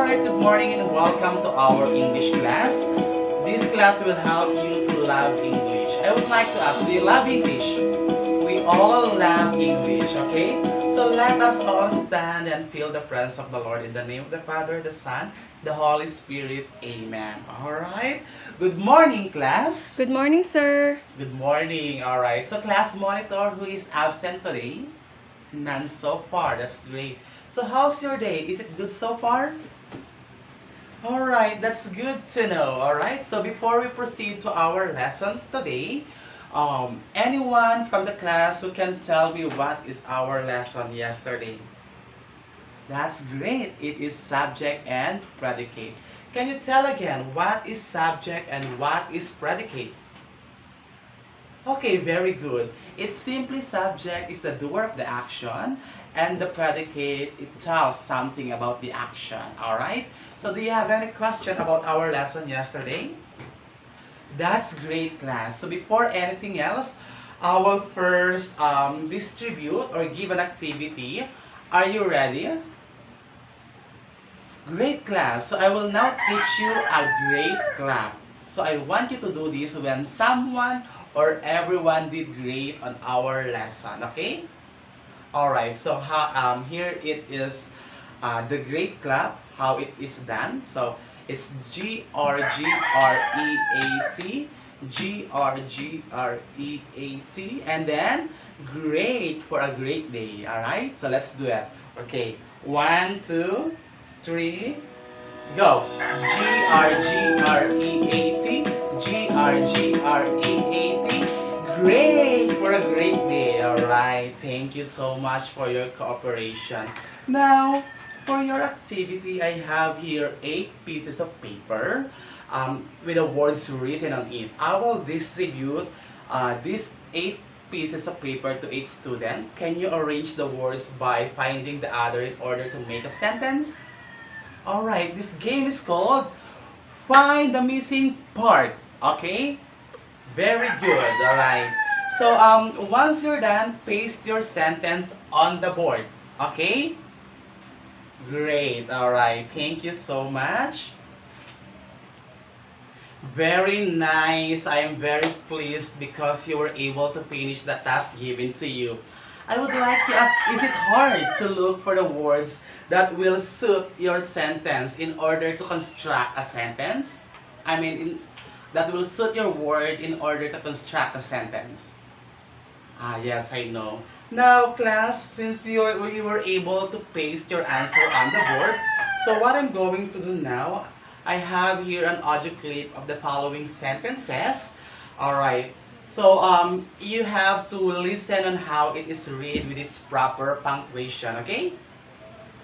Alright, good morning and welcome to our English class. This class will help you to love English. I would like to ask, do you love English? We all love English, okay? So let us all stand and feel the presence of the Lord in the name of the Father, the Son, the Holy Spirit. Amen. Alright? Good morning, class. Good morning, sir. Good morning. Alright, so class monitor, who is absent today? None so far. That's great. So how's your day? Is it good so far? Alright, that's good to know. Alright, so before we proceed to our lesson today, anyone from the class who can tell me what is our lesson yesterday? That's great. It is subject and predicate. Can you tell again what is subject and what is predicate? Okay, very good. It's simply subject is the doer of the action, and the predicate, it tells something about the action. Alright? So do you have any question about our lesson yesterday? That's great, class. So before anything else, I will first distribute or give an activity. Are you ready? Great, class. So I will now teach you a great clap. So I want you to do this when someone or everyone did great on our lesson, okay? Alright, so here it is the great clap, how it is done. So it's G-R-G-R-E-A-T, G-R-G-R-E-A-T, and then great for a great day, alright? So let's do it. Okay, 1, 2, 3, go. G-R-G-R-E-A-T, G-R-G-R-E-A-T. Great for a great day. Alright, thank you so much for your cooperation. Now, for your activity, I have here 8 pieces of paper with the words written on it. I will distribute these 8 pieces of paper to each student. Can you arrange the words by finding the other in order to make a sentence? Alright, this game is called Find the Missing Part. Okay? Very good. Alright. So, once you're done, paste your sentence on the board. Okay? Great. Alright. Thank you so much. Very nice. I am very pleased because you were able to finish the task given to you. I would like to ask, is it hard to look for the words that will suit your sentence in order to construct a sentence? I mean, that will suit your word in order to construct a sentence. Yes, I know. Now, class, since you were able to paste your answer on the board, so what I'm going to do now, I have here an audio clip of the following sentences. Alright. So, you have to listen on how it is read with its proper punctuation, okay?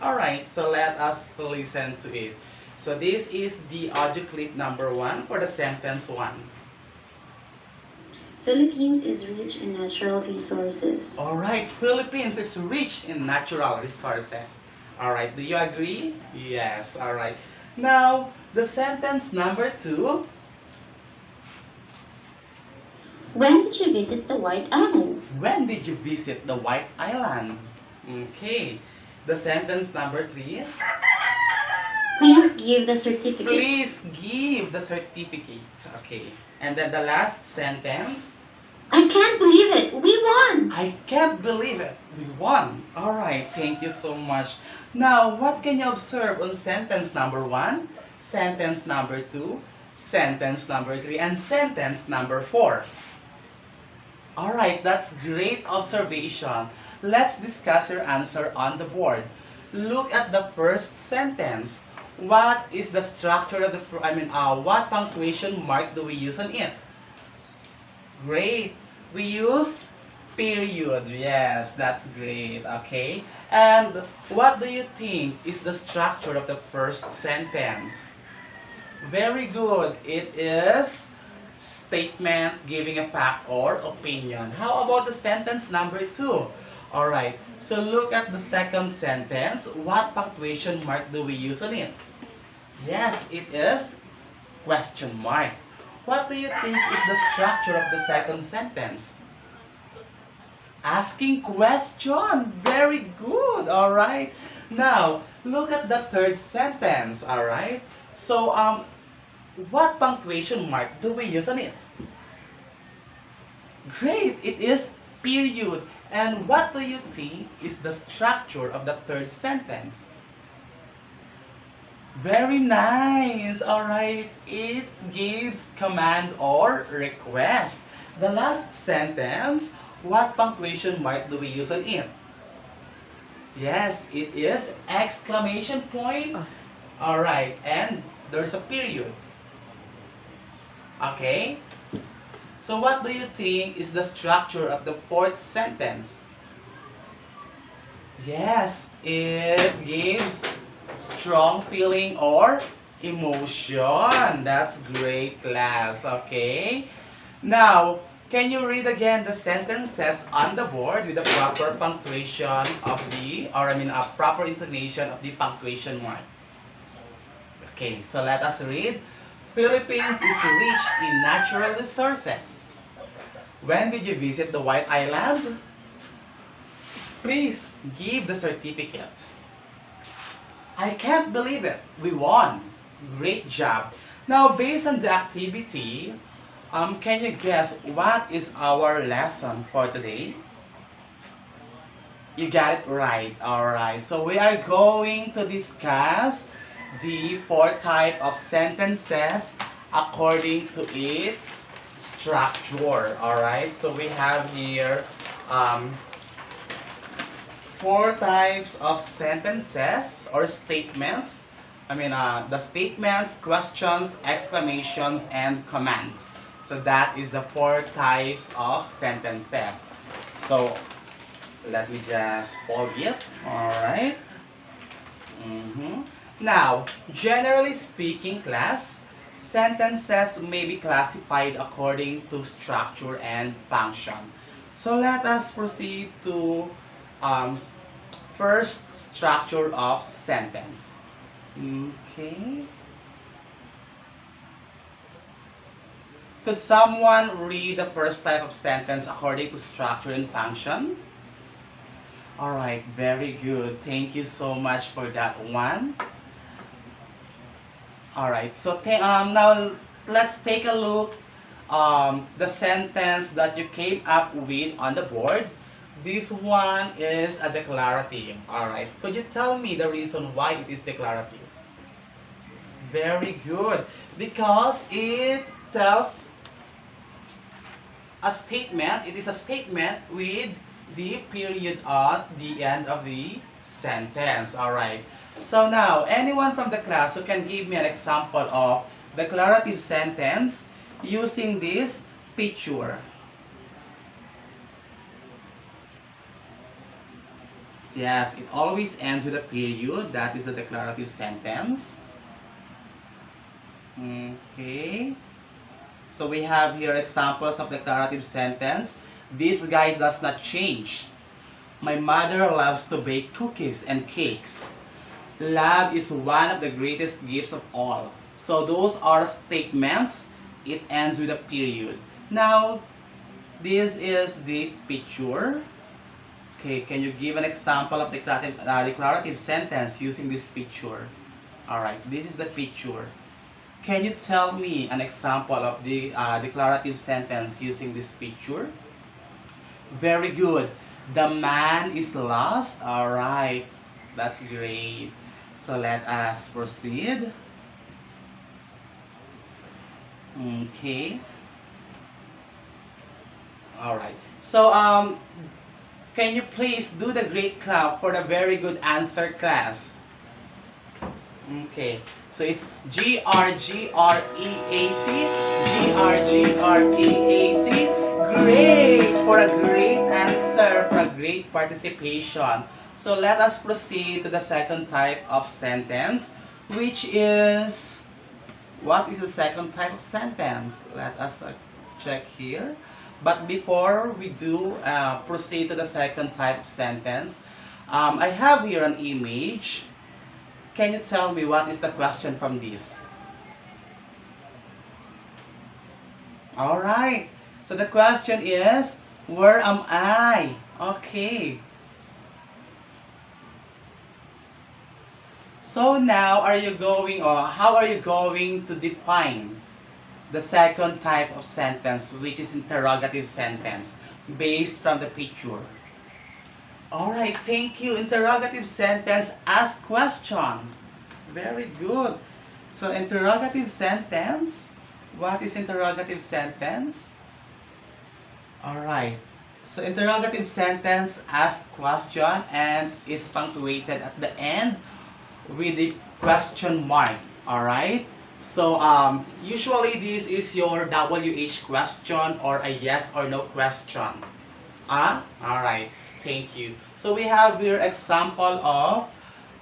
Alright, so let us listen to it. So this is the audio clip number 1 for the sentence 1. Philippines is rich in natural resources. Alright, Philippines is rich in natural resources. Alright, do you agree? Yes, alright. Now, the sentence number 2. When did you visit the White Island? When did you visit the White Island? Okay. The sentence number 3. Please give the certificate. Please give the certificate. Okay. And then the last sentence. I can't believe it. We won. I can't believe it. We won. Alright, thank you so much. Now, what can you observe on sentence number 1, sentence number 2, sentence number 3, and sentence number 4? Alright, that's great observation. Let's discuss your answer on the board. Look at the first sentence. What is the structure of the, what punctuation mark do we use on it? Great. We use period. Yes, that's great. Okay. And what do you think is the structure of the first sentence? Very good. It is statement giving a fact or opinion. How about the sentence number 2? Alright, so look at the second sentence. What punctuation mark do we use on it? Yes, it is question mark. What do you think is the structure of the second sentence? Asking question. Very good. Alright. Now, Look at the third sentence, alright? So, what punctuation mark do we use on it? Great, it is period. And what do you think is the structure of the third sentence? Very nice. All right. It gives command or request. The last sentence, what punctuation mark do we use on it? Yes, it is exclamation point. All right. And there's a period. Okay. So what do you think is the structure of the fourth sentence? Yes, it gives strong feeling or emotion. That's great, class. Okay. Now, can you read again the sentences on the board with the proper punctuation of the, or I mean, a proper intonation of the punctuation mark? Okay, so let us read. Philippines is rich in natural resources. When did you visit the White Island? Please give the certificate. I can't believe it. We won. Great job. Now, based on the activity, can you guess what is our lesson for today? You got it right. Alright. So we are going to discuss the four type of sentences according to its structure. Alright. So we have here four types of sentences or statements. The statements, questions, exclamations, and commands. So that is the four types of sentences. So let me just fold it. Alright. Now, generally speaking, class, sentences may be classified according to structure and function. So let us proceed to first structure of sentence. Okay. Could someone read the first type of sentence according to structure and function? Alright, very good. Thank you so much for that one. Alright, so now let's take a look the sentence that you came up with on the board. This one is a declarative. Alright, could you tell me the reason why it is declarative? Very good. Because it tells a statement, it is a statement with the period at the end of the sentence. Alright. So now, anyone from the class who can give me an example of declarative sentence using this picture? Yes, it always ends with a period. That is the declarative sentence. Okay. So we have here examples of declarative sentence. This guy does not change. My mother loves to bake cookies and cakes. Love is one of the greatest gifts of all. So those are statements. It ends with a period. Now, this is the picture. Okay, can you give an example of declarative sentence using this picture? Alright, this is the picture. Can you tell me an example of the declarative sentence using this picture? Very good. The man is lost. Alright, that's great. So let us proceed. Okay. Alright. So, can you please do the great clap for the very good answer, class? Okay. So it's G-R-G-R-E-A-T. G-R-G-R-E-A-T. Great! For a great answer, for a great participation. So let us proceed to the second type of sentence, which is, what is the second type of sentence? Let us check here. But before we do proceed to the second type of sentence, I have here an image. Can you tell me what is the question from this? Alright, so the question is, where am I? Okay. So now, are you going, or how are you going to define the second type of sentence, which is interrogative sentence, based from the picture? Alright, thank you. Interrogative sentence, ask question. Very good. So, interrogative sentence. What is interrogative sentence? Alright. So, interrogative sentence, ask question, and is punctuated at the end with the question mark. Alright? So, usually this is your WH question or a yes or no question. Alright. Thank you. So, we have here example of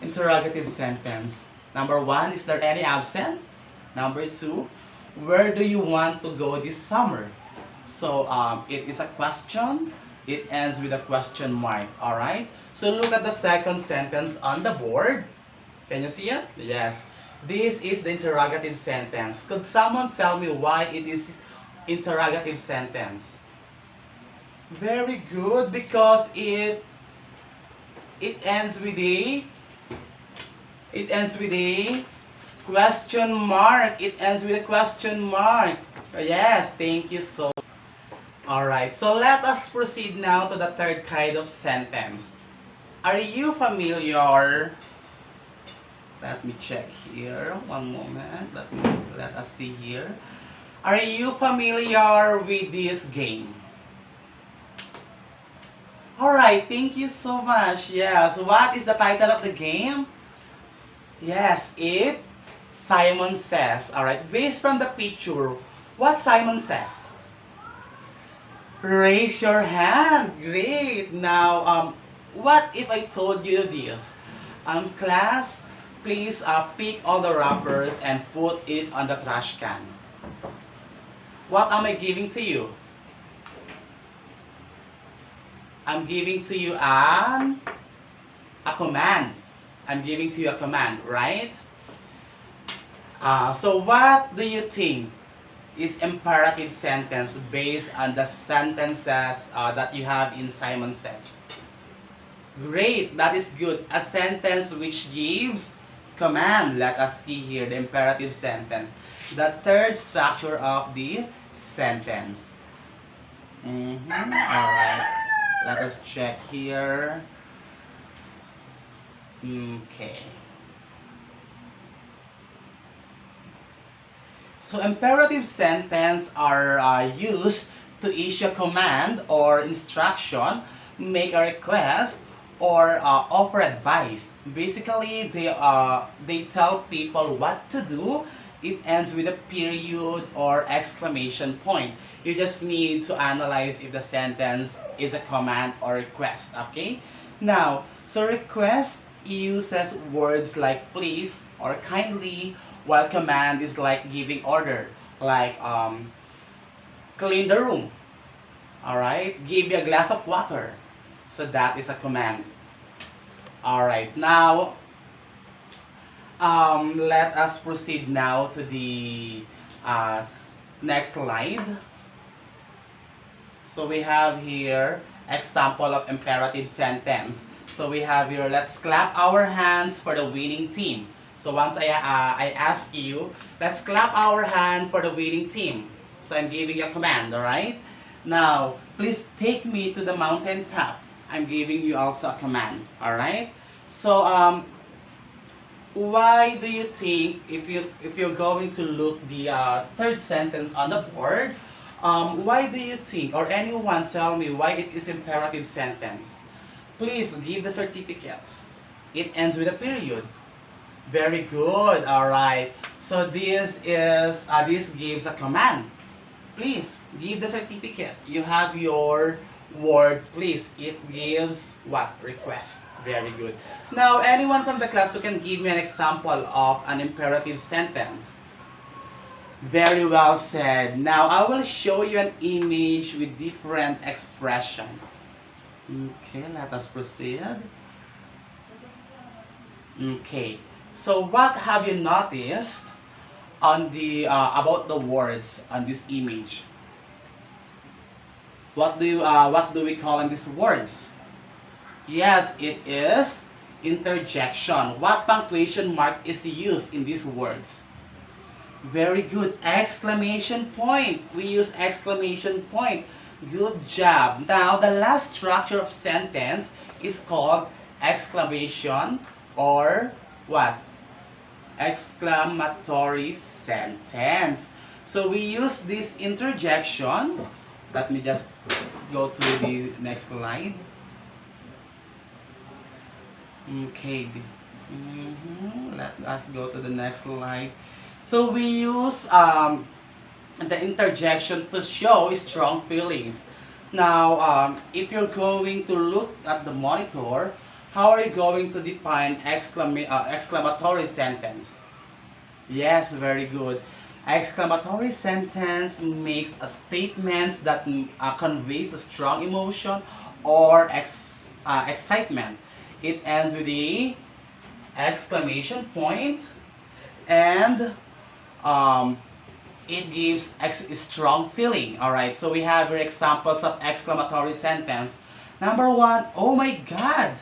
interrogative sentence. Number one, is there any absent? Number two, where do you want to go this summer? So, it is a question. It ends with a question mark. Alright? So, look at the second sentence on the board. Can you see it? Yes. This is the interrogative sentence. Could someone tell me why it is interrogative sentence? Very good, because it ends with a question mark. It ends with a question mark. Yes, thank you so. Alright, so let us proceed now to the third kind of sentence. Are you familiar? Let me check here. One moment. Let us see here. Are you familiar with this game? Alright, thank you so much. Yes, what is the title of the game? Yes, Simon Says. Alright, based from the picture, what Simon says? Raise your hand. Great. Now, what if I told you this? Class, please pick all the wrappers and put it on the trash can. What am I giving to you? I'm giving to you a command. I'm giving to you a command, right? So what do you think is imperative sentence based on the sentences that you have in Simon Says? Great, that is good. A sentence which gives command. Let us see here the imperative sentence. The third structure of the sentence. Alright. Let us check here. Okay. So imperative sentence are used to issue a command or instruction, make a request, or offer advice. Basically, they tell people what to do. It ends with a period or exclamation point. You just need to analyze if the sentence is a command or request. Okay? Now, so request uses words like please or kindly, while command is like giving order, like clean the room. Alright? Give me a glass of water. So that is a command. Alright, now let us proceed now to the next slide. So we have here example of imperative sentence. So we have here, let's clap our hands for the winning team. So once I ask you, let's clap our hand for the winning team. So I'm giving you a command, alright? Now, please take me to the mountain top. I'm giving you also a command, alright? So, why do you think, if you're going to look the third sentence on the board, why do you think, or anyone tell me why it is imperative sentence? Please give the certificate. It ends with a period. Very good. All right. So this gives a command. Please give the certificate. You have your word. Please. It gives what? Request. Very good. Now, anyone from the class who can give me an example of an imperative sentence? Very well said. Now, I will show you an image with different expression. Okay, let us proceed. Okay. So, what have you noticed on the about the words on this image? What do we call in these words? Yes, it is Interjection. What punctuation mark is used in these words? Very good. Exclamation point. We use exclamation point. Good job. Now, the last structure of sentence is called exclamation or what? Exclamatory sentence. So we use this interjection. Let me just go to the next slide. Okay. Let us go to the next slide. So we use the interjection to show strong feelings. Now, if you're going to look at the monitor, how are you going to define exclamatory sentence? Yes, very good. Exclamatory sentence makes a statement that conveys a strong emotion or excitement. It ends with the exclamation point and it gives strong feeling. Alright, so we have your examples of exclamatory sentence. Number one, oh my god,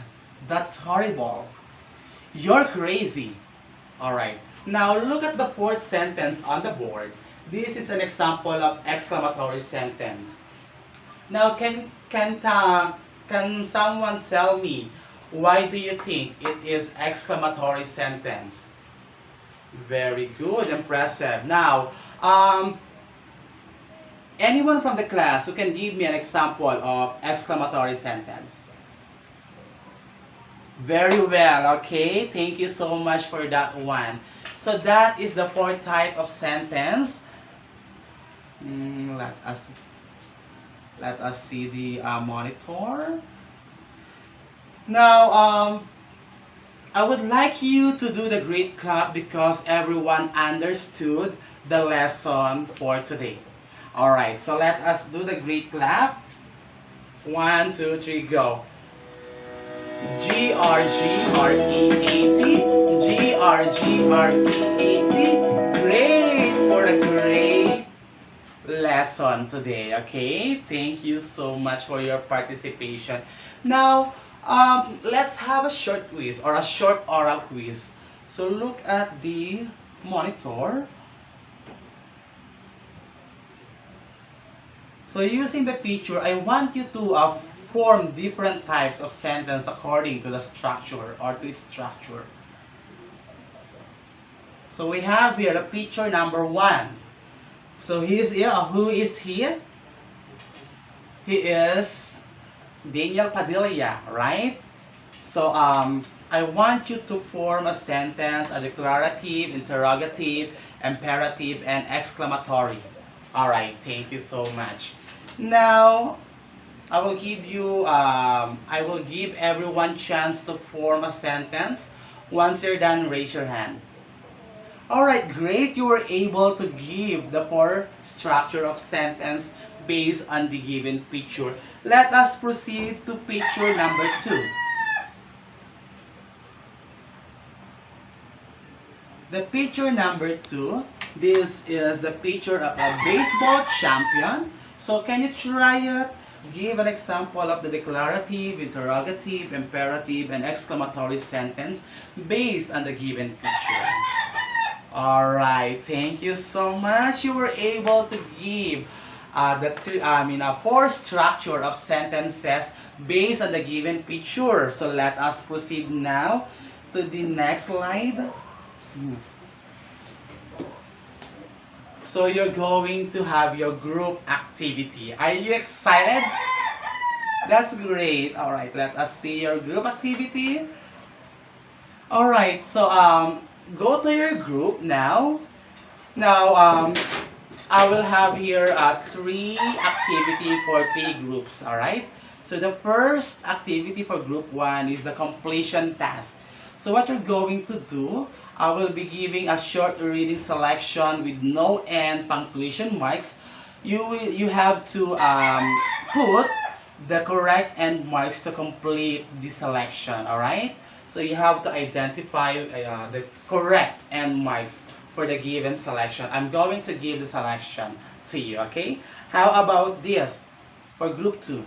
that's horrible. You're crazy. Alright, now look at the fourth sentence on the board. This is an example of exclamatory sentence. Now, can someone tell me why do you think it is exclamatory sentence? Very good, impressive. Now, anyone from the class who can give me an example of exclamatory sentence? Very well, okay. Thank you so much for that one. So that is the fourth type of sentence. Let us see the monitor. Now, I would like you to do the great clap because everyone understood the lesson for today. Alright, so let us do the great clap. 1, 2, 3, go. G-R-G-R-E-A-T. G-R-G-R-E-A-T. Great for a great lesson today, okay? Thank you so much for your participation. Now, let's have a short quiz or a short oral quiz. So look at the monitor. So using the picture, I want you to form different types of sentence according to the structure or to its structure. So we have here a picture number 1. So who is he? He is Daniel Padilla, right? So I want you to form a sentence, a declarative, interrogative, imperative, and exclamatory. Alright, thank you so much. Now, I will give everyone chance to form a sentence. Once you're done, raise your hand. Alright, great. You were able to give the 4 structure of sentence based on the given picture. Let us proceed to picture number 2. The picture number 2, this is the picture of a baseball champion. So can you try it? Give an example of the declarative, interrogative, imperative, and exclamatory sentence based on the given picture. Alright, thank you so much. You were able to give a 4 structure of sentences based on the given picture. So let us proceed now to the next slide. So you're going to have your group activity. Are you excited? That's great. Alright, let us see your group activity. Alright, so go to your group now. Now, I will have here 3 activity for 3 groups, alright? So the first activity for group 1 is the completion task. So what you're going to do, I will be giving a short reading selection with no end punctuation marks. You have to put the correct end marks to complete the selection, alright? So you have to identify the correct end marks for the given selection. I'm going to give the selection to you, okay? How about this for group 2?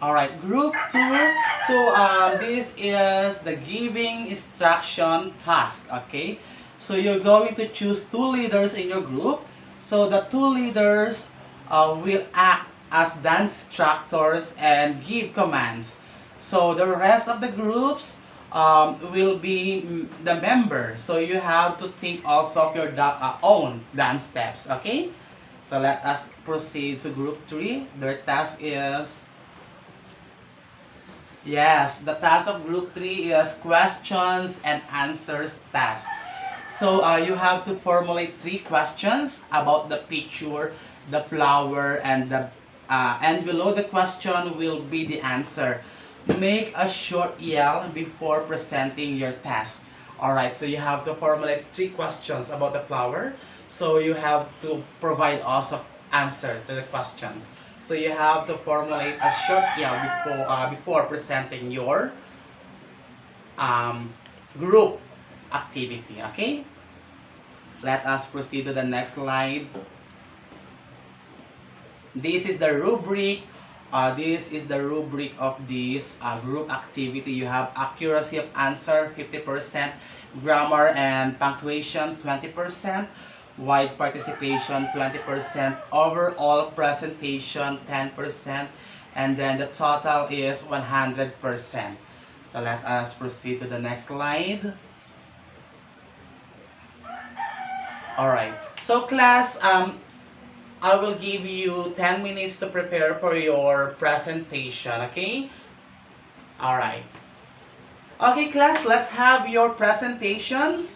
Alright, group 2, So this is the giving instruction task, okay? So you're going to choose two leaders in your group. So the two leaders will act as dance instructors and give commands. So the rest of the groups will be the member. So you have to think also of your own dance steps, okay? So let us proceed to group 3. Their task is, yes, the task of group 3 is questions and answers task. So you have to formulate 3 questions about the picture, the flower, and below the question will be the answer. Make a short yell before presenting your task. Alright, so you have to formulate 3 questions about the flower. So you have to provide also answer to the questions. So you have to formulate a short yell before presenting your group activity. Okay? Let us proceed to the next slide. This is the rubric. This is the rubric of this group activity. You have accuracy of answer 50%, grammar and punctuation 20%, wide participation 20%, overall presentation 10%, and then the total is 100%. So let us proceed to the next slide. Alright, so class, I will give you 10 minutes to prepare for your presentation, okay? Alright. Okay, class, let's have your presentations.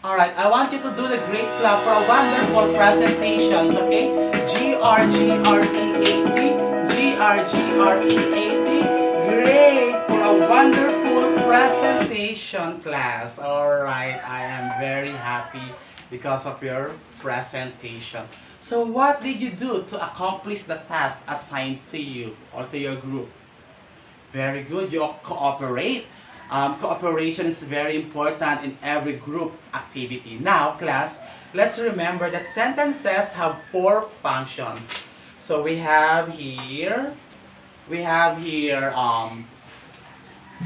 Alright, I want you to do the great clap for a wonderful presentations, okay? GRGRE80, GRGRE80. Great for a wonderful presentation, class. Alright, I am very happy because of your presentation. So what did you do to accomplish the task assigned to you or to your group? Very good, you cooperate. Cooperation is very important in every group activity. Now, class, let's remember that sentences have 4 functions. So we have here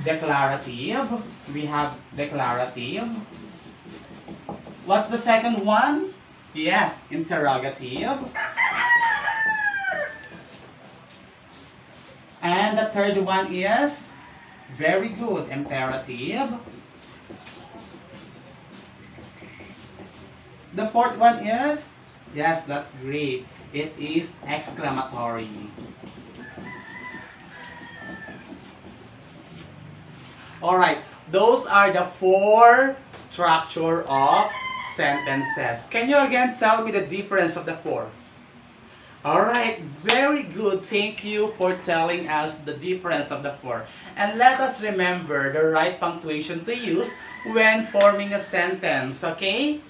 declarative. We have declarative. What's the second one? Yes, interrogative. And the third one is, very good, imperative. The fourth one is, yes, that's great, it is exclamatory. Alright, those are the 4 structure of sentences. Can you again tell me the difference of the 4? Alright, very good. Thank you for telling us the difference of the 4. And let us remember the right punctuation to use when forming a sentence, okay?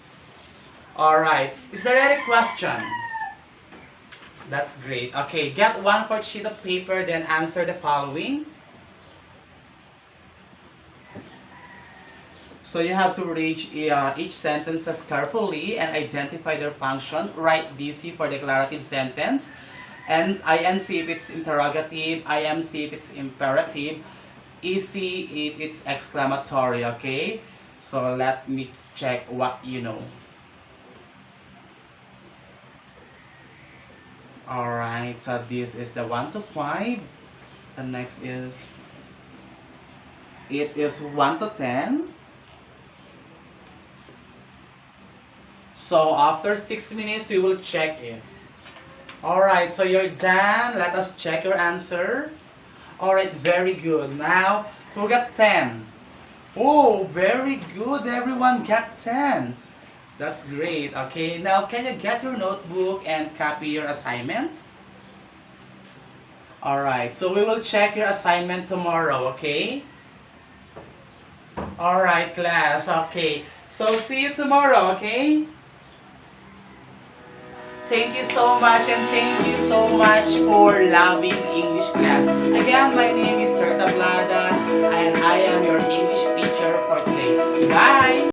Alright, is there any question? That's great. Okay, get 1 4 sheet of paper, then answer the following. So you have to read each sentences carefully and identify their function. Write DC for declarative sentence, and INC if it's interrogative, IMC if it's imperative, EC if it's exclamatory, okay? So let me check what you know. Alright, so this is the 1 to 5. The next is, it is 1 to 10. So after 6 minutes, we will check it. Alright, so you're done. Let us check your answer. Alright, very good. Now, who got 10? Oh, very good. Everyone got 10. That's great. Okay, now can you get your notebook and copy your assignment? Alright, so we will check your assignment tomorrow, okay? Alright, class. Okay, so see you tomorrow, okay? Thank you so much, and thank you so much for loving English class. Again, my name is Sir Tablada and I am your English teacher for today. Bye!